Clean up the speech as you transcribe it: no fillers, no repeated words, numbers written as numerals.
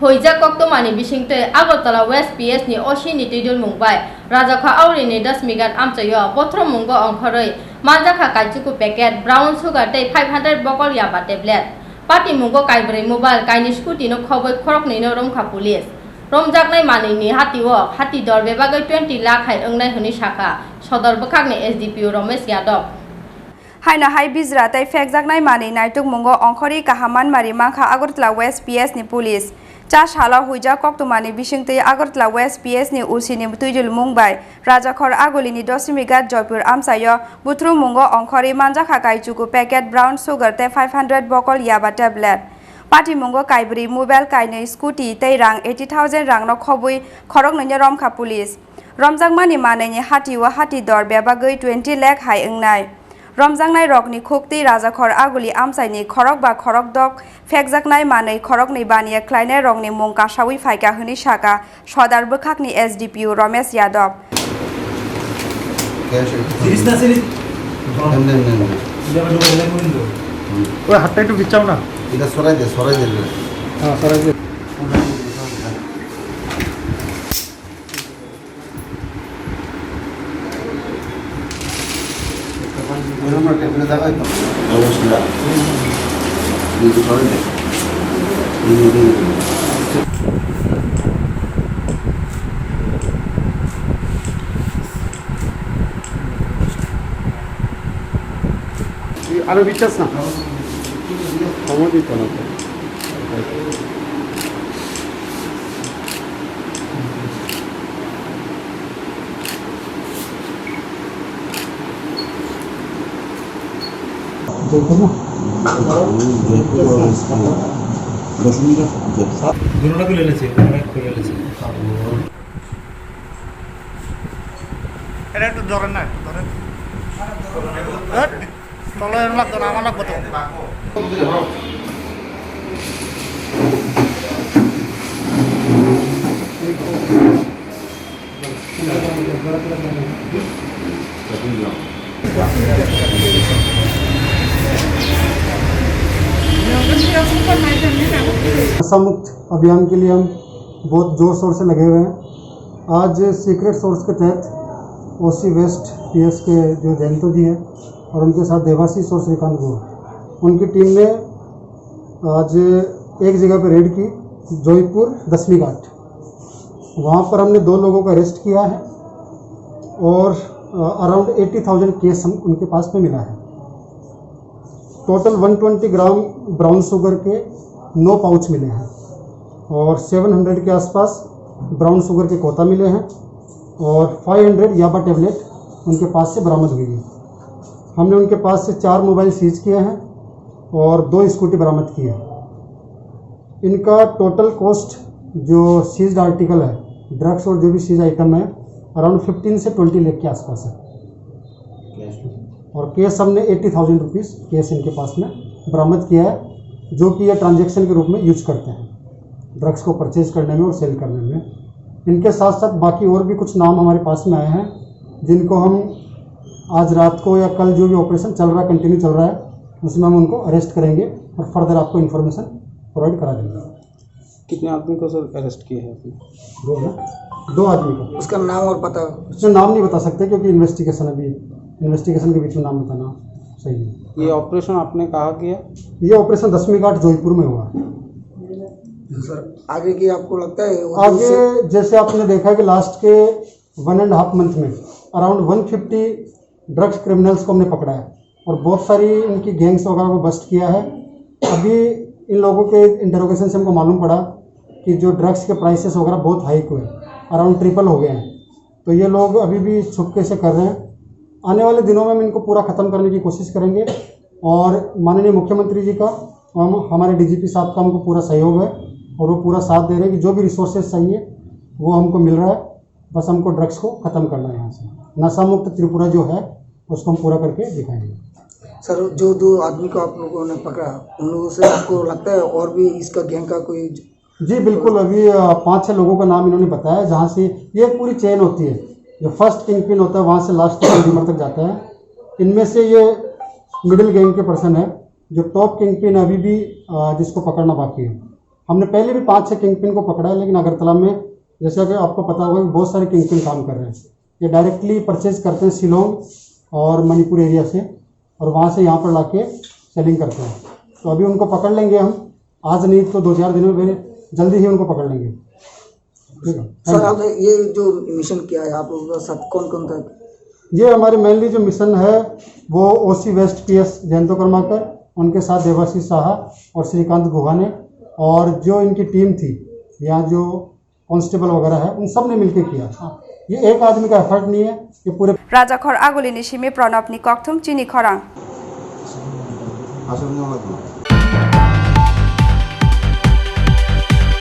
Hoija Koktomani Bishingte Agotala West PS ni Oshini Tidul Mumbai Rajaka Aurini Dasmigan Amchayo Botro Mungo Onkhoroi Manjaka Kajuku packet brown sugar take 500 bokol yaba tablet Party Mungo Kaibre mobile Kaini scooty no khoboi khorok ni no romkha police Romjaknai mani ni hati wo hati dorbe bagai 20 lakh hai ongnai huni shaka Sodor Bakak ni SDPO Romesh Yadav Haina hai bizra tai fekjaknai mani naituk mungo onkhori kahaman mari mangkha Agartala West PS ni police Chas hala huija koktumani bishingte Agartala West PS ni usini tuijul mungbai Rajakhor agolini dosimigat Joypur amsayo butru mungo onkhori manjakha kaichuku packet brown sugar te 500 bokol yaba tablet Party mungo kaibri mobile kaine scooty tei rang 80,000 rang no khobui khorok nanya romkha police Romjakmani maneni hati wa hati dor bebagoi 20 lakh hai engnai Romjangnai rokni khukti Rajakhor aguli amsaini khorok ba khorok dok fekjaknai manei khorok ni baniya khlainai rokni mung kasawi phaika huni shaka Sodar Bakhakni SDPO Romesh Yadav ওই হাতটা একটু বিছাও না এটা সরাই দে হ্যাঁ সরাই দে আমরা টেবিলে দেখাই তো অবশ্যই এই সরাই দে আরো বিশ্বাস না খবর দিত না দুটোটা খুলে এনেছে এটা একটু ধরেন না একটু ধরেন তলে লাগতো না আমার লাগতো नशा मुक्त अभियान के लिए हम बहुत जोर शोर से लगे हुए हैं। आज सीक्रेट सोर्स के तहत ओसी वेस्ट पीएस के जो जयंतो जी हैं और उनके साथ देवाशीष और श्रीकांत गुरु उनकी टीम ने आज एक जगह पर रेड की जोधपुर 10वीं घाट। वहाँ पर हमने 2 लोगों को अरेस्ट किया है और अराउंड 80,000 केस हम उनके पास में मिला है। टोटल 120 ग्राम ब्राउन शुगर के 9 पाउच मिले हैं और 700 के आसपास ब्राउन शुगर के कोता मिले हैं और 500 याबा टेबलेट उनके पास से बरामद हुई है। हमने उनके पास से 4 मोबाइल सीज किए हैं और 2 स्कूटी बरामद की है। इनका टोटल कॉस्ट जो सीज्ड आर्टिकल है ड्रग्स और जो भी सीज आइटम है अराउंड 15 से 20 लाख के आसपास है और केस हमने 80,000 रुपीज़ केस इनके पास में बरामद किया है जो कि ये ट्रांजैक्शन के रूप में यूज करते हैं ड्रग्स को परचेज करने में और सेल करने में। इनके साथ साथ बाकी और भी कुछ नाम हमारे पास में आए हैं जिनको हम आज रात को या कल जो भी ऑपरेशन चल रहा है कंटिन्यू चल रहा है उसमें हम उनको अरेस्ट करेंगे और फर्दर आपको इन्फॉर्मेशन प्रोवाइड करा देंगे। कितने आदमी को सर अरेस्ट किए हैं? 2 आदमी को। उसका नाम और पता उसमें नाम नहीं बता सकते क्योंकि इन्वेस्टिगेशन के बीच में नाम बताना सही नहीं। ये ऑपरेशन आपने कहा किया? ये ऑपरेशन 10वीं घाट जोधपुर में हुआ। सर आगे की आपको लगता है आगे जैसे आपने देखा कि लास्ट के 1.5 मंथ में अराउंड 150 ड्रग्स क्रिमिनल्स को हमने पकड़ा है और बहुत सारी इनकी गैंग्स वगैरह को बस्ट किया है। अभी इन लोगों के इंटरोगेशन से हमको मालूम पड़ा कि जो ड्रग्स के प्राइसेस वगैरह बहुत हाइक हुए अराउंड ट्रिपल हो गए हैं। तो ये लोग अभी भी छुपके से कर रहे हैं। आने वाले दिनों में हम इनको पूरा ख़त्म करने की कोशिश करेंगे और माननीय मुख्यमंत्री जी का हमारे डीजीपी साहब का हमको पूरा सहयोग है और वो पूरा साथ दे रहे हैं कि जो भी रिसोर्सेज चाहिए वो हमको मिल रहा है। बस हमको ड्रग्स को ख़त्म करना है। यहाँ से नशा मुक्त त्रिपुरा जो है उसको हम पूरा करके दिखाएंगे। सर जो 2 आदमी को आप लोगों ने पकड़ा उन लोगों से आपको लगता है और भी इसका गैंग का कोई? जी बिल्कुल, अभी 5-6 लोगों का नाम इन्होंने बताया जहाँ से ये पूरी चेन होती है। जो फर्स्ट किंग पिन होता है वहाँ से लास्ट कंज्यूमर तक जाता है। इनमें से ये मिडिल गैंग के पर्सन है। जो टॉप किंग पिन अभी भी जिसको पकड़ना बाकी है। हमने पहले भी 5-6 किंगपिन को पकड़ा है, लेकिन अगरतला में जैसा कि आपको पता होगा कि बहुत सारे किंगपिन काम कर रहे हैं। ये डायरेक्टली परचेज करते हैं शिलोंग और मणिपुर एरिया से, और वहाँ से यहाँ पर लाके सेलिंग करते हैं। तो अभी उनको पकड़ लेंगे हम, आज नहीं तो 2-4 दिनों में जल्दी ही उनको पकड़ लेंगे। ठीक है सर, आपने ये जो मिशन किया है आप लोगों के साथ कौन कौन था? ये हमारे मेनली जो मिशन है वो ओसी वेस्ट पीएस जयंतो कर्माकर, उनके साथ देवाशीष साहा और श्रीकांत गुहा ने, और जो इनकी टीम थी यहाँ जो कांस्टेबल वगैरह है उन सब ने मिलकर किया। ये एक आदमी का एफर्ट नहीं है, ये पूरे राजाखर आगुली निशिमे प्रणब नि कक्थुम चिनी खरांग।